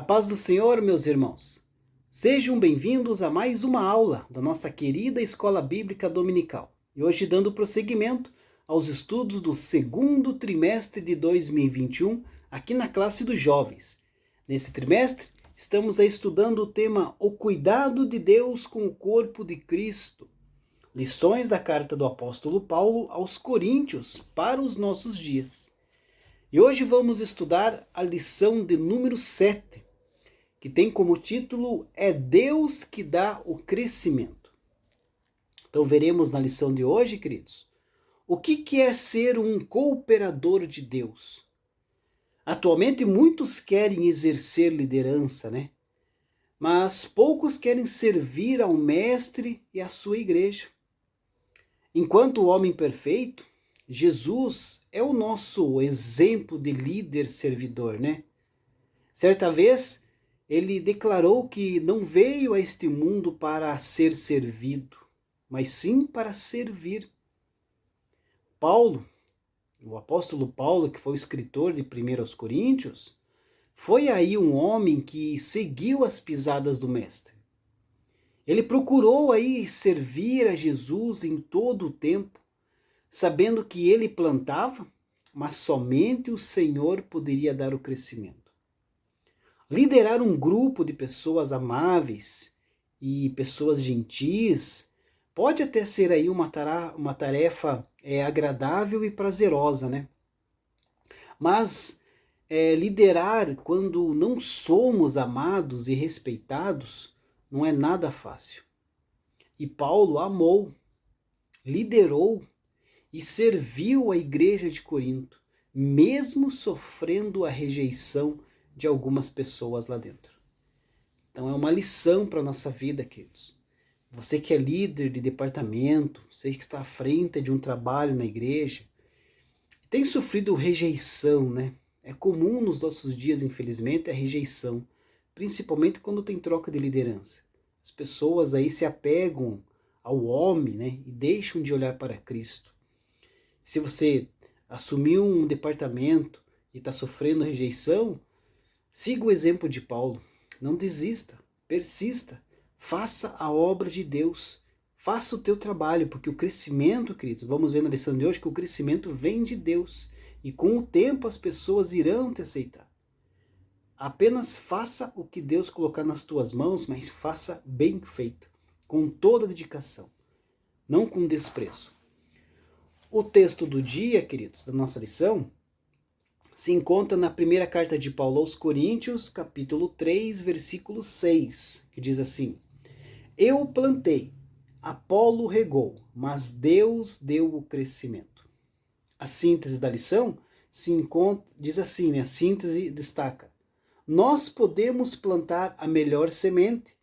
A paz do Senhor, meus irmãos. Sejam bem-vindos a mais uma aula da nossa querida Escola Bíblica Dominical. E hoje dando prosseguimento aos estudos do segundo trimestre de 2021, aqui na classe dos jovens. Nesse trimestre, estamos estudando o tema O Cuidado de Deus com o Corpo de Cristo. Lições da carta do apóstolo Paulo aos Coríntios para os nossos dias. E hoje vamos estudar a lição de número 7, que tem como título É Deus que dá o crescimento. Então veremos na lição de hoje, queridos, o que é ser um cooperador de Deus. Atualmente muitos querem exercer liderança, né? Mas poucos querem servir ao Mestre e à sua igreja. Enquanto o homem perfeito, Jesus é o nosso exemplo de líder servidor, né? Certa vez, ele declarou que não veio a este mundo para ser servido, mas sim para servir. Paulo, o apóstolo Paulo, que foi o escritor de 1 aos Coríntios, foi aí um homem que seguiu as pisadas do Mestre. Ele procurou aí servir a Jesus em todo o tempo, sabendo que ele plantava, mas somente o Senhor poderia dar o crescimento. Liderar um grupo de pessoas amáveis e pessoas gentis pode até ser aí uma tarefa agradável e prazerosa, né? Mas liderar quando não somos amados e respeitados não é nada fácil. E Paulo amou, liderou e serviu a igreja de Corinto, mesmo sofrendo a rejeição de algumas pessoas lá dentro. Então é uma lição para a nossa vida, queridos. Você que é líder de departamento, você que está à frente de um trabalho na igreja, tem sofrido rejeição, né? É comum nos nossos dias, infelizmente, a rejeição, principalmente quando tem troca de liderança. As pessoas aí se apegam ao homem, né? E deixam de olhar para Cristo. Se você assumiu um departamento e está sofrendo rejeição, siga o exemplo de Paulo. Não desista, persista, faça a obra de Deus, faça o teu trabalho, porque o crescimento, queridos, vamos ver na lição de hoje que o crescimento vem de Deus e com o tempo as pessoas irão te aceitar. Apenas faça o que Deus colocar nas tuas mãos, mas faça bem feito, com toda a dedicação, não com desprezo. O texto do dia, queridos, da nossa lição, se encontra na primeira carta de Paulo aos Coríntios, capítulo 3, versículo 6, que diz assim: Eu plantei, Apolo regou, mas Deus deu o crescimento. A síntese da lição diz assim, né? A síntese destaca: Nós podemos plantar a melhor semente,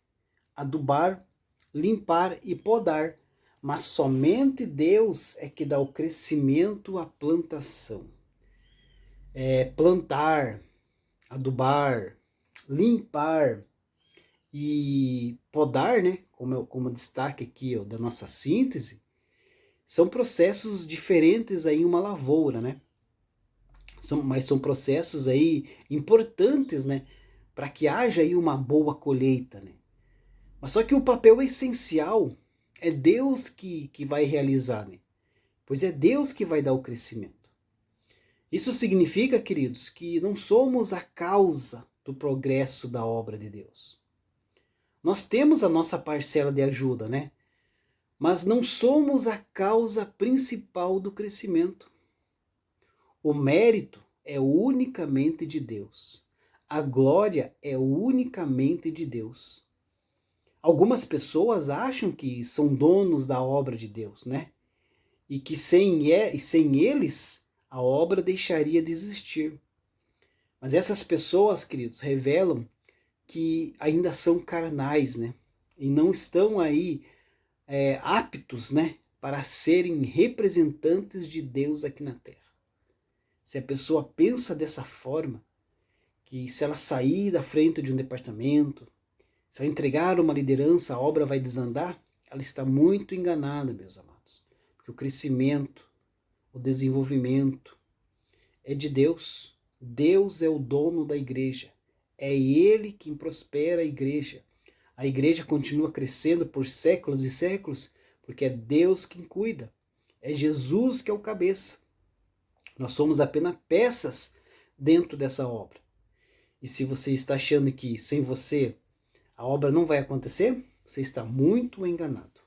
adubar, limpar e podar, mas somente Deus é que dá o crescimento à plantação. Plantar, adubar, limpar e podar, né, como destaque aqui da nossa síntese, são processos diferentes aí em uma lavoura, né? Mas são processos aí importantes, né, para que haja aí uma boa colheita, né? Mas só que o papel essencial é Deus que vai realizar, né? Pois é Deus que vai dar o crescimento. Isso significa, queridos, que não somos a causa do progresso da obra de Deus. Nós temos a nossa parcela de ajuda, né? Mas não somos a causa principal do crescimento. O mérito é unicamente de Deus. A glória é unicamente de Deus. Algumas pessoas acham que são donos da obra de Deus, né? E que sem eles a obra deixaria de existir. Mas essas pessoas, queridos, revelam que ainda são carnais, né? E não estão aí aptos, né, para serem representantes de Deus aqui na Terra. Se a pessoa pensa dessa forma, que se ela sair da frente de um departamento, se ela entregar uma liderança, a obra vai desandar, ela está muito enganada, meus amados. Porque o crescimento, o desenvolvimento é de Deus. Deus é o dono da igreja. É Ele quem prospera a igreja. A igreja continua crescendo por séculos e séculos, porque é Deus quem cuida. É Jesus que é o cabeça. Nós somos apenas peças dentro dessa obra. E se você está achando que sem você a obra não vai acontecer, você está muito enganado.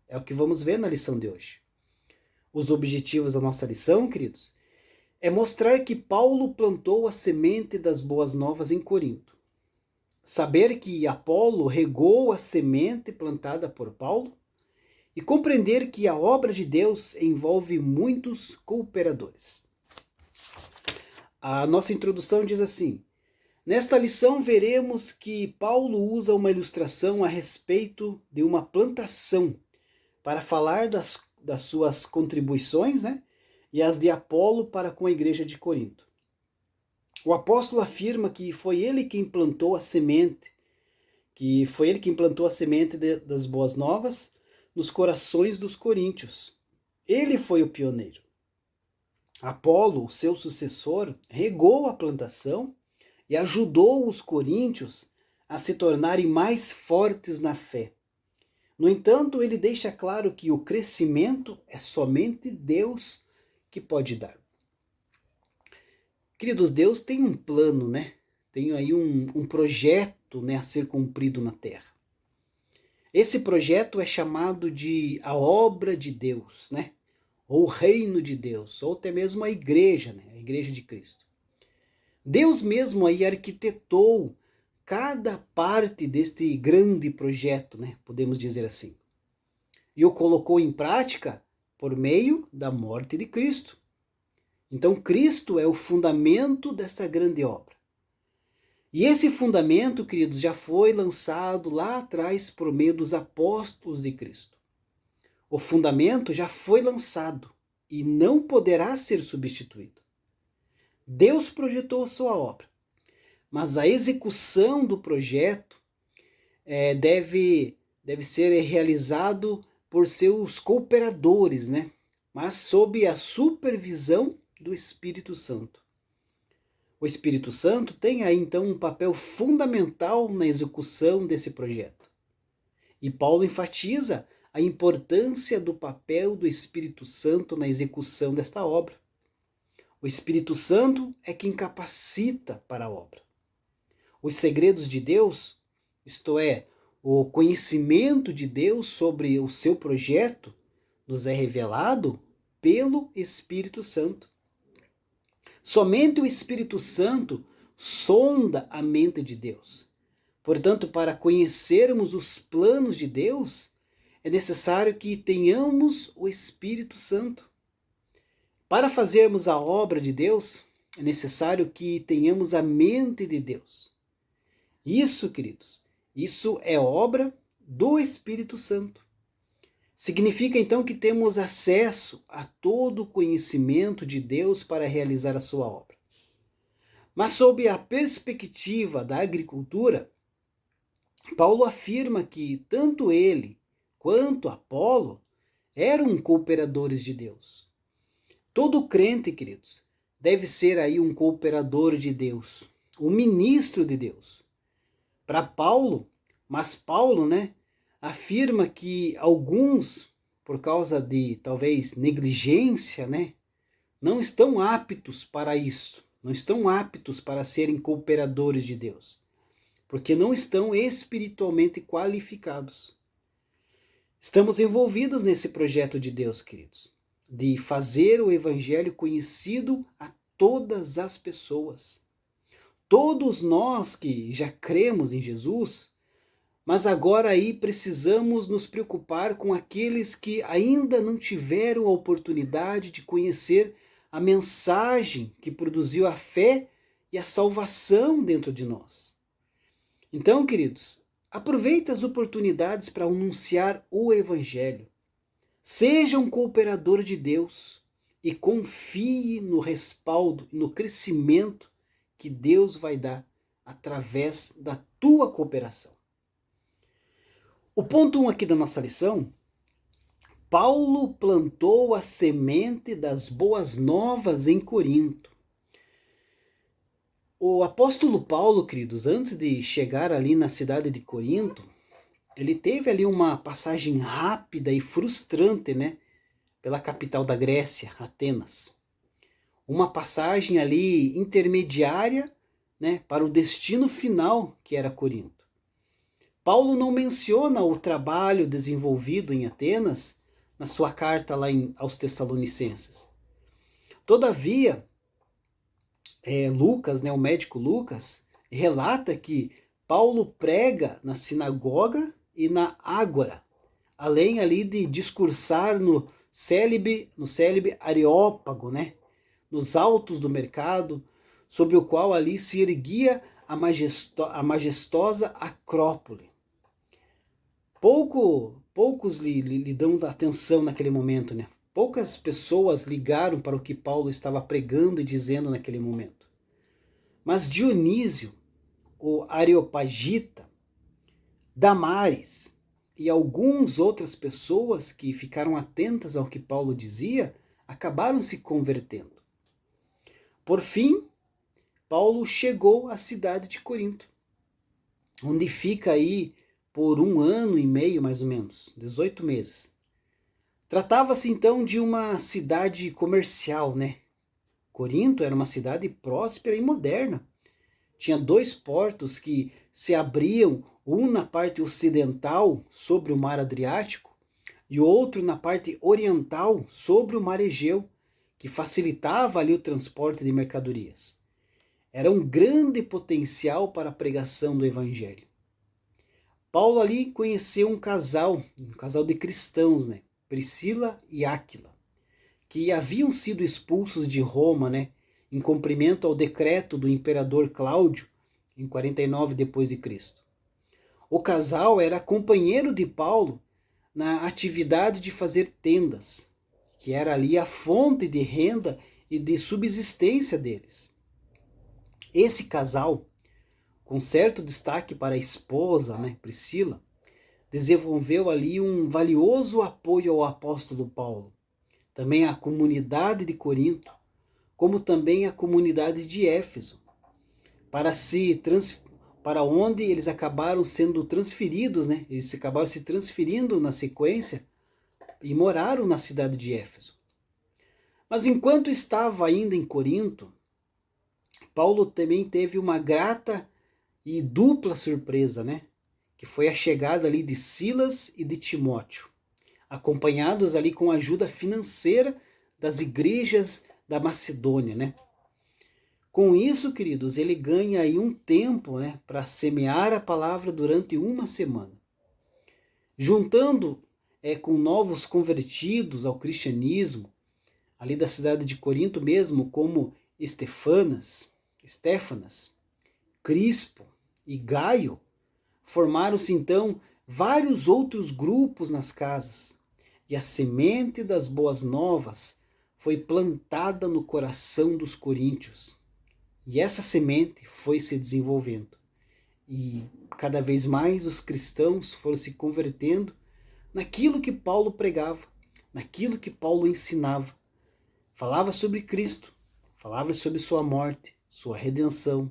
É o que vamos ver na lição de hoje. Os objetivos da nossa lição, queridos, é mostrar que Paulo plantou a semente das boas novas em Corinto. Saber que Apolo regou a semente plantada por Paulo e compreender que a obra de Deus envolve muitos cooperadores. A nossa introdução diz assim: nesta lição veremos que Paulo usa uma ilustração a respeito de uma plantação para falar das suas contribuições, né? E as de Apolo para com a igreja de Corinto. O apóstolo afirma que foi ele quem plantou a semente, das boas novas nos corações dos coríntios. Ele foi o pioneiro. Apolo, seu sucessor, regou a plantação e ajudou os coríntios a se tornarem mais fortes na fé. No entanto, ele deixa claro que o crescimento é somente Deus que pode dar. Queridos, Deus tem um plano, né? Tem aí um projeto, né, a ser cumprido na terra. Esse projeto é chamado de a obra de Deus, né? Ou o reino de Deus, ou até mesmo a igreja, né? A igreja de Cristo. Deus mesmo aí arquitetou cada parte deste grande projeto, né? Podemos dizer assim. E o colocou em prática por meio da morte de Cristo. Então, Cristo é o fundamento desta grande obra. E esse fundamento, queridos, já foi lançado lá atrás por meio dos apóstolos de Cristo. O fundamento já foi lançado e não poderá ser substituído. Deus projetou a sua obra, mas a execução do projeto deve ser realizado por seus cooperadores, né? Mas sob a supervisão do Espírito Santo. O Espírito Santo tem aí então um papel fundamental na execução desse projeto. E Paulo enfatiza a importância do papel do Espírito Santo na execução desta obra. O Espírito Santo é quem capacita para a obra. Os segredos de Deus, isto é, o conhecimento de Deus sobre o seu projeto, nos é revelado pelo Espírito Santo. Somente o Espírito Santo sonda a mente de Deus. Portanto, para conhecermos os planos de Deus, é necessário que tenhamos o Espírito Santo. Para fazermos a obra de Deus, é necessário que tenhamos a mente de Deus. Isso, queridos, isso é obra do Espírito Santo. Significa então que temos acesso a todo o conhecimento de Deus para realizar a sua obra. Mas sob a perspectiva da agricultura, Paulo afirma que tanto ele quanto Apolo eram cooperadores de Deus. Todo crente, queridos, deve ser aí um cooperador de Deus, um ministro de Deus. Para Paulo, né, afirma que alguns, por causa de talvez negligência, né, não estão aptos para isso, não estão aptos para serem cooperadores de Deus, porque não estão espiritualmente qualificados. Estamos envolvidos nesse projeto de Deus, queridos, de fazer o evangelho conhecido a todas as pessoas. Todos nós que já cremos em Jesus, mas agora aí precisamos nos preocupar com aqueles que ainda não tiveram a oportunidade de conhecer a mensagem que produziu a fé e a salvação dentro de nós. Então, queridos, aproveite as oportunidades para anunciar o Evangelho. Seja um cooperador de Deus e confie no respaldo e no crescimento que Deus vai dar através da tua cooperação. O ponto 1 aqui da nossa lição, Paulo plantou a semente das boas novas em Corinto. O apóstolo Paulo, queridos, antes de chegar ali na cidade de Corinto, ele teve ali uma passagem rápida e frustrante, né, pela capital da Grécia, Atenas. Uma passagem ali intermediária, né, para o destino final, que era Corinto. Paulo não menciona o trabalho desenvolvido em Atenas na sua carta lá aos Tessalonicenses. Todavia, Lucas, né, o médico Lucas, relata que Paulo prega na sinagoga e na ágora, além ali de discursar no célebre Areópago, né, nos altos do mercado, sobre o qual ali se erguia a majestosa Acrópole. Poucos lhe dão atenção naquele momento, né? Poucas pessoas ligaram para o que Paulo estava pregando e dizendo naquele momento. Mas Dionísio, o Areopagita, Damares e algumas outras pessoas que ficaram atentas ao que Paulo dizia, acabaram se convertendo. Por fim, Paulo chegou à cidade de Corinto, onde fica aí por 1 ano e meio, mais ou menos, 18 meses. Tratava-se então de uma cidade comercial, né? Corinto era uma cidade próspera e moderna. Tinha 2 portos que se abriam, um na parte ocidental sobre o mar Adriático e outro na parte oriental sobre o mar Egeu, que facilitava ali o transporte de mercadorias. Era um grande potencial para a pregação do evangelho. Paulo ali conheceu um casal de cristãos, né? Priscila e Áquila, que haviam sido expulsos de Roma, né? Em cumprimento ao decreto do imperador Cláudio, em 49 depois de Cristo. O casal era companheiro de Paulo na atividade de fazer tendas, que era ali a fonte de renda e de subsistência deles. Esse casal, com certo destaque para a esposa, né, Priscila, desenvolveu ali um valioso apoio ao apóstolo Paulo, também à comunidade de Corinto, como também à comunidade de Éfeso, para onde eles acabaram sendo transferidos, né? Eles acabaram se transferindo na sequência e moraram na cidade de Éfeso. Mas enquanto estava ainda em Corinto, Paulo também teve uma grata e dupla surpresa, né? Que foi a chegada ali de Silas e de Timóteo, acompanhados ali com a ajuda financeira das igrejas da Macedônia, né? Com isso, queridos, ele ganha aí um tempo, né, para semear a palavra durante 1 semana. Juntando com novos convertidos ao cristianismo, ali da cidade de Corinto mesmo, como Estéfanas, Crispo e Gaio, formaram-se então vários outros grupos nas casas, e a semente das boas novas foi plantada no coração dos coríntios. E essa semente foi se desenvolvendo. E cada vez mais os cristãos foram se convertendo naquilo que Paulo pregava, naquilo que Paulo ensinava. Falava sobre Cristo, falava sobre sua morte, sua redenção.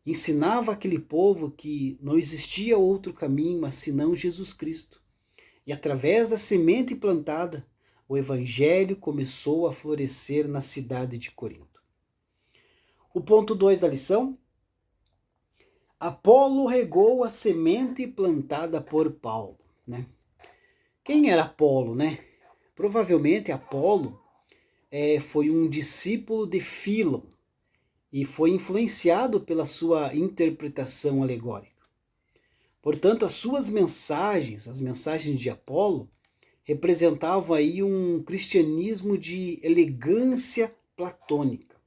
Ensinava aquele povo que não existia outro caminho senão Jesus Cristo. E através da semente plantada, o evangelho começou a florescer na cidade de Corinto. O ponto 2 da lição: Apolo regou a semente plantada por Paulo, né? Quem era Apolo, né? Provavelmente Apolo foi um discípulo de Fílon e foi influenciado pela sua interpretação alegórica. Portanto, as suas mensagens, as mensagens de Apolo, representavam aí um cristianismo de elegância platônica.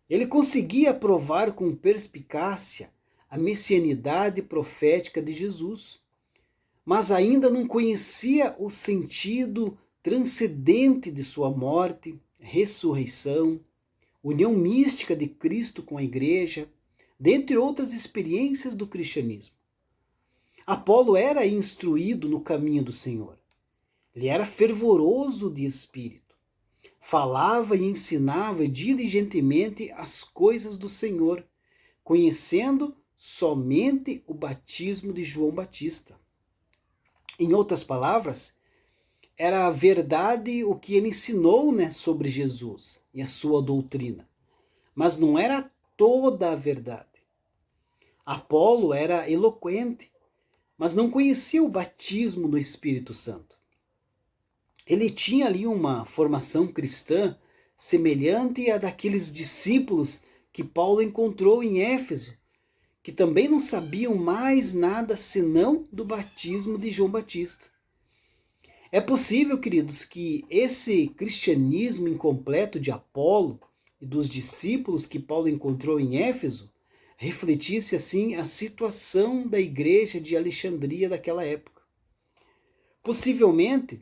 Ele conseguia provar com perspicácia a messianidade profética de Jesus, mas ainda não conhecia o sentido transcendente de sua morte, ressurreição, união mística de Cristo com a igreja, dentre outras experiências do cristianismo. Apolo era instruído no caminho do Senhor. Ele era fervoroso de espírito. falava e ensinava diligentemente as coisas do Senhor, conhecendo somente o batismo de João Batista. Em outras palavras, era a verdade o que ele ensinou, né, sobre Jesus e a sua doutrina, mas não era toda a verdade. Apolo era eloquente, mas não conhecia o batismo no Espírito Santo. Ele tinha ali uma formação cristã semelhante à daqueles discípulos que Paulo encontrou em Éfeso, que também não sabiam mais nada senão do batismo de João Batista. É possível, queridos, que esse cristianismo incompleto de Apolo e dos discípulos que Paulo encontrou em Éfeso refletisse assim a situação da igreja de Alexandria daquela época. Possivelmente,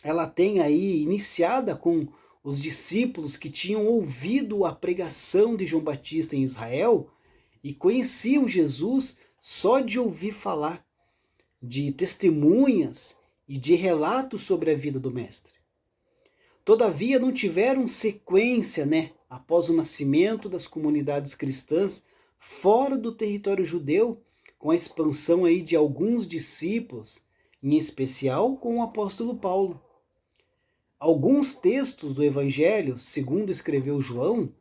ela tenha aí iniciada com os discípulos que tinham ouvido a pregação de João Batista em Israel e conheciam Jesus só de ouvir falar, de testemunhas e de relatos sobre a vida do Mestre. Todavia não tiveram sequência, após o nascimento das comunidades cristãs fora do território judeu, com a expansão aí de alguns discípulos, em especial com o apóstolo Paulo. Alguns textos do Evangelho, segundo escreveu João,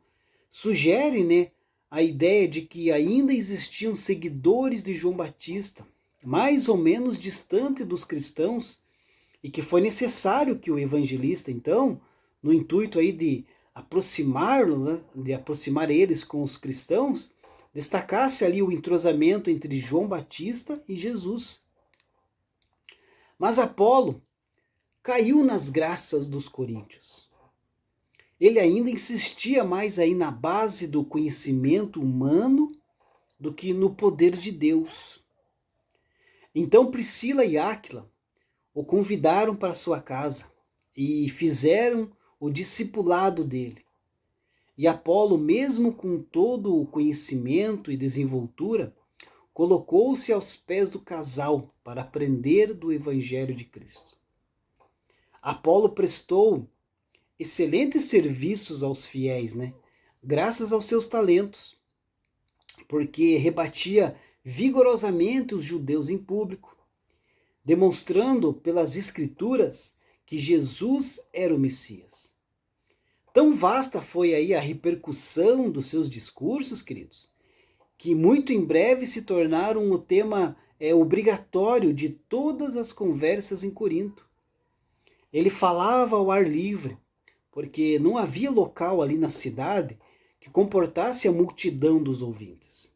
sugerem, a ideia de que ainda existiam seguidores de João Batista, mais ou menos distante dos cristãos, e que foi necessário que o evangelista, então, no intuito aí de aproximá-los, de aproximar eles com os cristãos, destacasse ali o entrosamento entre João Batista e Jesus. Mas Apolo caiu nas graças dos coríntios. Ele ainda insistia mais aí na base do conhecimento humano do que no poder de Deus. Então Priscila e Áquila o convidaram para sua casa e fizeram o discipulado dele. E Apolo, mesmo com todo o conhecimento e desenvoltura, colocou-se aos pés do casal para aprender do Evangelho de Cristo. Apolo prestou excelentes serviços aos fiéis, graças aos seus talentos, porque rebatia vigorosamente os judeus em público, demonstrando pelas Escrituras que Jesus era o Messias. Tão vasta foi aí a repercussão dos seus discursos, queridos, que muito em breve se tornaram o tema obrigatório de todas as conversas em Corinto. Ele falava ao ar livre, porque não havia local ali na cidade que comportasse a multidão dos ouvintes.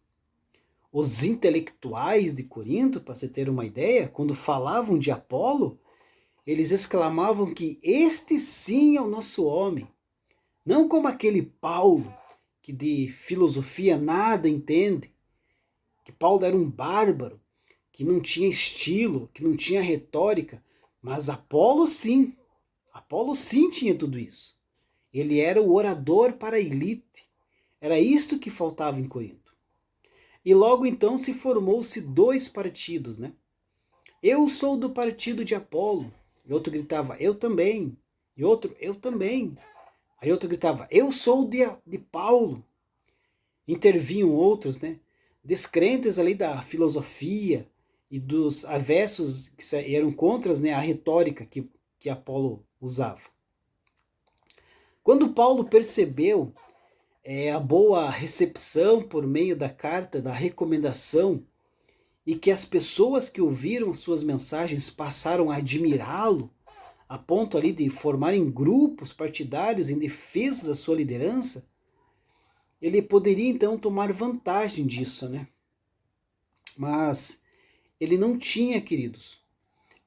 Os intelectuais de Corinto, para você ter uma ideia, quando falavam de Apolo, eles exclamavam que este sim é o nosso homem. Não como aquele Paulo, que de filosofia nada entende, que Paulo era um bárbaro, que não tinha estilo, que não tinha retórica, mas Apolo sim tinha tudo isso. Ele era o orador para a elite. Era isto que faltava em Corinto. E logo então se formou-se dois partidos, Eu sou do partido de Apolo. E outro gritava, eu também. E outro, eu também. Aí outro gritava, eu sou de Paulo. Intervinham outros, descrentes ali da filosofia e dos avessos que eram contra a retórica que Apolo usava. Quando Paulo percebeu a boa recepção por meio da carta da recomendação e que as pessoas que ouviram as suas mensagens passaram a admirá-lo, a ponto ali de formarem grupos partidários em defesa da sua liderança, ele poderia então tomar vantagem disso, Mas ele não tinha, queridos,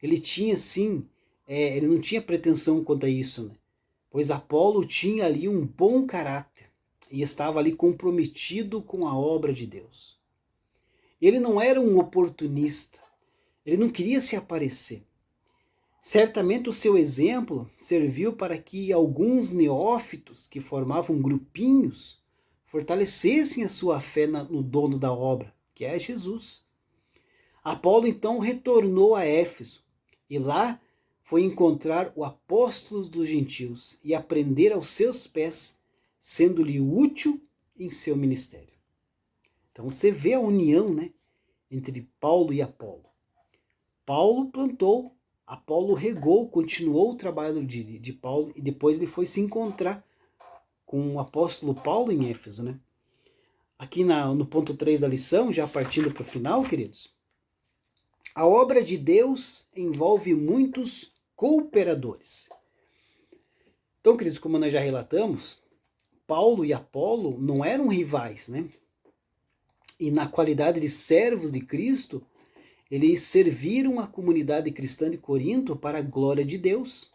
ele tinha sim, ele não tinha pretensão quanto a isso, Pois Apolo tinha ali um bom caráter e estava ali comprometido com a obra de Deus. Ele não era um oportunista, ele não queria se aparecer. Certamente o seu exemplo serviu para que alguns neófitos que formavam grupinhos fortalecessem a sua fé no dono da obra, que é Jesus. Apolo então retornou a Éfeso e lá foi encontrar o apóstolo dos gentios e aprender aos seus pés, sendo-lhe útil em seu ministério. Então você vê a união, né, entre Paulo e Apolo. Paulo plantou, Apolo regou, continuou o trabalho de Paulo e depois ele foi se encontrar com o apóstolo Paulo em Éfeso, né? Aqui no ponto 3 da lição, já partindo para o final, queridos, a obra de Deus envolve muitos cooperadores. Então, queridos, como nós já relatamos, Paulo e Apolo não eram rivais, né? E na qualidade de servos de Cristo, eles serviram a comunidade cristã de Corinto para a glória de Deus.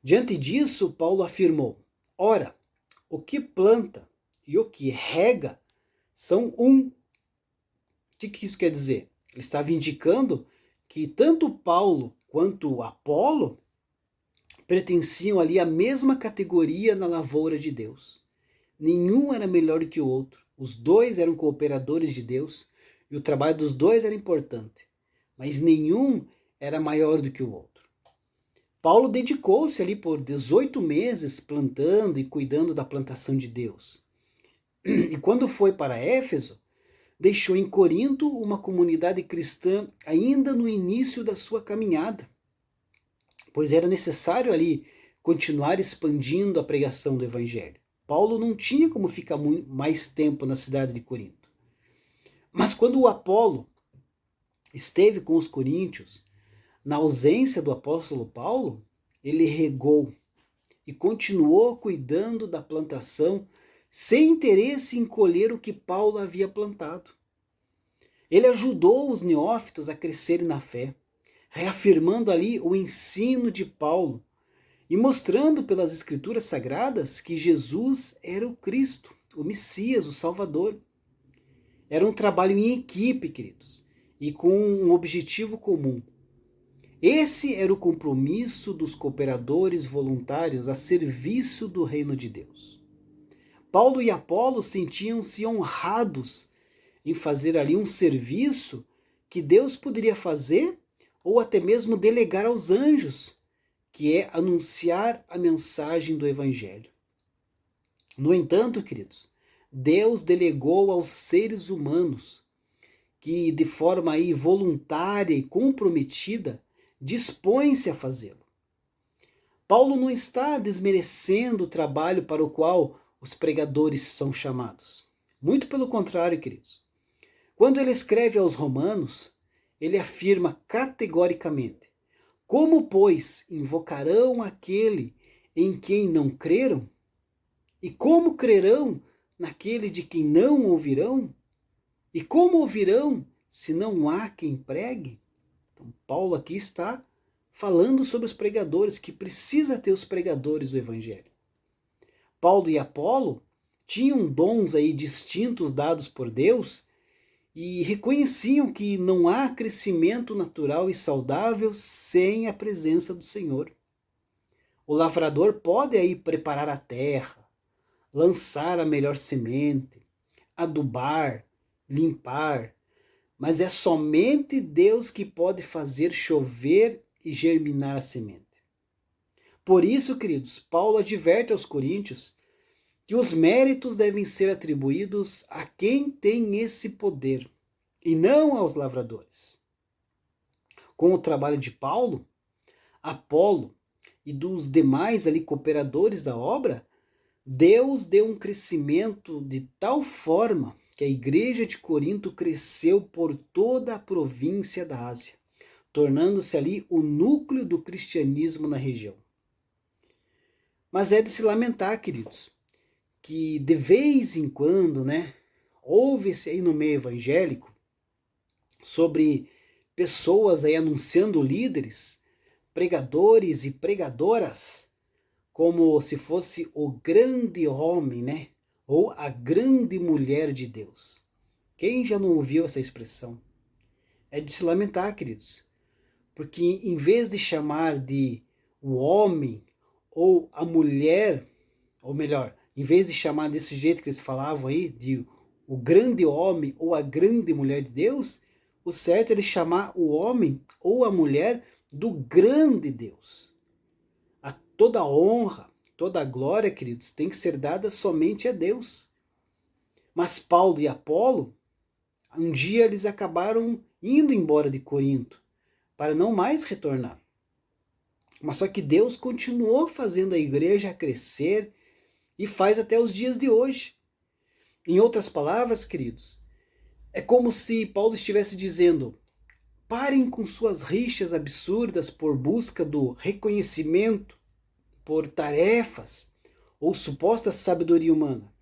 Diante disso, Paulo afirmou: ora, o que planta e o que rega são um. O que isso quer dizer? Ele estava indicando que tanto Paulo quanto Apolo pertenciam ali à mesma categoria na lavoura de Deus. Nenhum era melhor que o outro. Os dois eram cooperadores de Deus e o trabalho dos dois era importante, mas nenhum era maior do que o outro. Paulo dedicou-se ali por 18 meses plantando e cuidando da plantação de Deus. E quando foi para Éfeso, deixou em Corinto uma comunidade cristã ainda no início da sua caminhada, pois era necessário ali continuar expandindo a pregação do Evangelho. Paulo não tinha como ficar mais tempo na cidade de Corinto. Mas quando o Apolo esteve com os coríntios, na ausência do apóstolo Paulo, ele regou e continuou cuidando da plantação sem interesse em colher o que Paulo havia plantado. Ele ajudou os neófitos a crescerem na fé, reafirmando ali o ensino de Paulo e mostrando pelas Escrituras Sagradas que Jesus era o Cristo, o Messias, o Salvador. Era um trabalho em equipe, queridos, e com um objetivo comum. Esse era o compromisso dos cooperadores voluntários a serviço do reino de Deus. Paulo e Apolo sentiam-se honrados em fazer ali um serviço que Deus poderia fazer ou até mesmo delegar aos anjos, que é anunciar a mensagem do Evangelho. No entanto, queridos, Deus delegou aos seres humanos que de forma aí voluntária e comprometida dispõem-se a fazê-lo. Paulo não está desmerecendo o trabalho para o qual os pregadores são chamados. Muito pelo contrário, queridos. Quando ele escreve aos Romanos, ele afirma categoricamente: como, pois, invocarão aquele em quem não creram? E como crerão naquele de quem não ouvirão? E como ouvirão se não há quem pregue? Então, Paulo aqui está falando sobre os pregadores, que precisa ter os pregadores do Evangelho. Paulo e Apolo tinham dons aí distintos dados por Deus e reconheciam que não há crescimento natural e saudável sem a presença do Senhor. O lavrador pode aí preparar a terra, lançar a melhor semente, adubar, limpar, mas é somente Deus que pode fazer chover e germinar a semente. Por isso, queridos, Paulo adverte aos coríntios que os méritos devem ser atribuídos a quem tem esse poder, e não aos lavradores. Com o trabalho de Paulo, Apolo e dos demais ali cooperadores da obra, Deus deu um crescimento de tal forma que a igreja de Corinto cresceu por toda a província da Ásia, tornando-se ali o núcleo do cristianismo na região. Mas é de se lamentar, queridos, que de vez em quando, houve-se aí no meio evangélico sobre pessoas aí anunciando líderes, pregadores e pregadoras, como se fosse o grande homem, ou a grande mulher de Deus. Quem já não ouviu essa expressão? É de se lamentar, queridos, porque em vez de chamar de o homem ou a mulher, ou melhor, em vez de chamar desse jeito que eles falavam aí, de o grande homem ou a grande mulher de Deus, o certo é ele chamar o homem ou a mulher do grande Deus. Toda a honra, toda a glória, queridos, tem que ser dada somente a Deus. Mas Paulo e Apolo, um dia eles acabaram indo embora de Corinto, para não mais retornar. Mas só que Deus continuou fazendo a igreja crescer e faz até os dias de hoje. Em outras palavras, queridos, é como se Paulo estivesse dizendo: parem com suas rixas absurdas por busca do reconhecimento, por tarefas ou suposta sabedoria humana.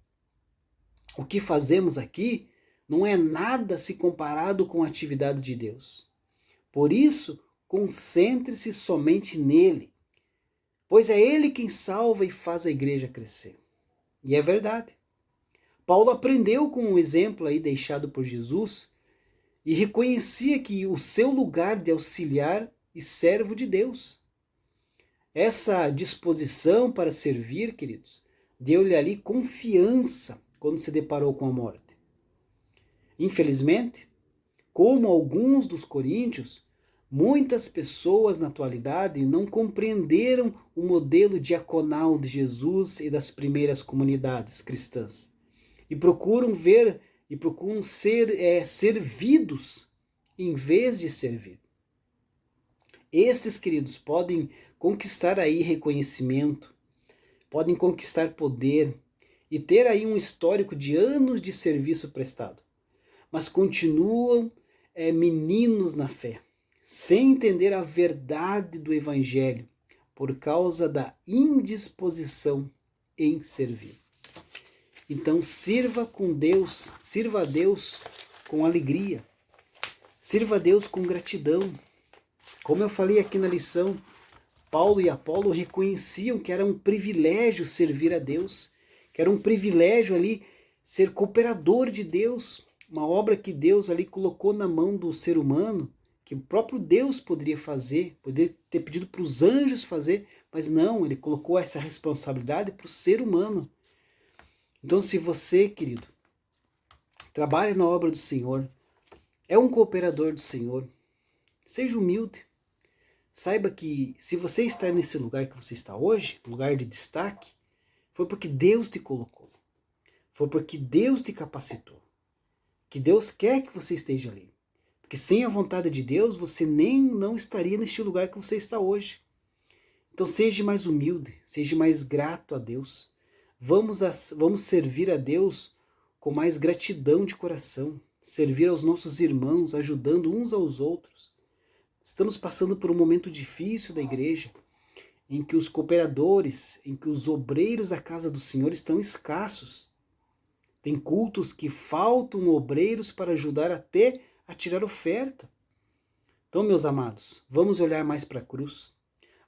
O que fazemos aqui não é nada se comparado com a atividade de Deus. Por isso, concentre-se somente nele, pois é ele quem salva e faz a igreja crescer. E é verdade. Paulo aprendeu com um exemplo aí deixado por Jesus e reconhecia que o seu lugar de auxiliar e servo de Deus. Essa disposição para servir, queridos, deu-lhe ali confiança quando se deparou com a morte. Infelizmente, como alguns dos coríntios, muitas pessoas na atualidade não compreenderam o modelo diaconal de Jesus e das primeiras comunidades cristãs e procuram ser servidos em vez de servir. Esses, queridos, podem conquistar aí reconhecimento, podem conquistar poder e ter aí um histórico de anos de serviço prestado, mas continuam meninos na fé, sem entender a verdade do Evangelho, por causa da indisposição em servir. Então sirva a Deus com alegria, sirva a Deus com gratidão. Como eu falei aqui na lição, Paulo e Apolo reconheciam que era um privilégio servir a Deus, que era um privilégio ali ser cooperador de Deus, uma obra que Deus ali colocou na mão do ser humano, que o próprio Deus poderia fazer, poderia ter pedido para os anjos fazer, mas não, ele colocou essa responsabilidade para o ser humano. Então, se você, querido, trabalha na obra do Senhor, é um cooperador do Senhor, seja humilde. Saiba que se você está nesse lugar que você está hoje, lugar de destaque, foi porque Deus te colocou. Foi porque Deus te capacitou. Que Deus quer que você esteja ali. Porque sem a vontade de Deus, você nem não estaria neste lugar que você está hoje. Então seja mais humilde, seja mais grato a Deus. Vamos servir a Deus com mais gratidão de coração. Servir aos nossos irmãos, ajudando uns aos outros. Estamos passando por um momento difícil da igreja, em que os cooperadores, em que os obreiros da casa do Senhor estão escassos. Tem cultos que faltam obreiros para ajudar até a tirar oferta. Então, meus amados, vamos olhar mais para a cruz,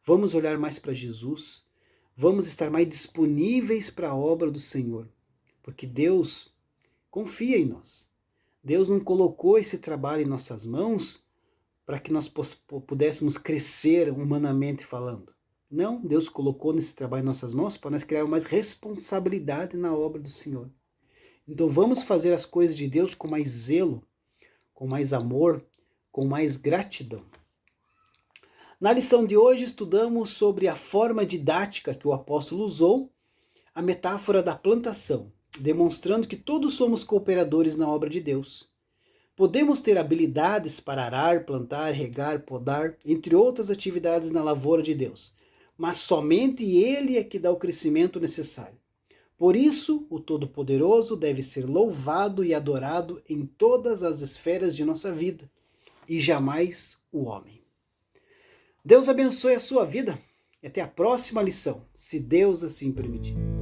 vamos olhar mais para Jesus, vamos estar mais disponíveis para a obra do Senhor, porque Deus confia em nós. Deus não colocou esse trabalho em nossas mãos para que nós pudéssemos crescer humanamente falando. Não, Deus colocou nesse trabalho em nossas mãos para nós criar mais responsabilidade na obra do Senhor. Então vamos fazer as coisas de Deus com mais zelo, com mais amor, com mais gratidão. Na lição de hoje estudamos sobre a forma didática que o apóstolo usou, a metáfora da plantação, demonstrando que todos somos cooperadores na obra de Deus. Podemos ter habilidades para arar, plantar, regar, podar, entre outras atividades na lavoura de Deus, mas somente Ele é que dá o crescimento necessário. Por isso, o Todo-Poderoso deve ser louvado e adorado em todas as esferas de nossa vida, e jamais o homem. Deus abençoe a sua vida e até a próxima lição, se Deus assim permitir.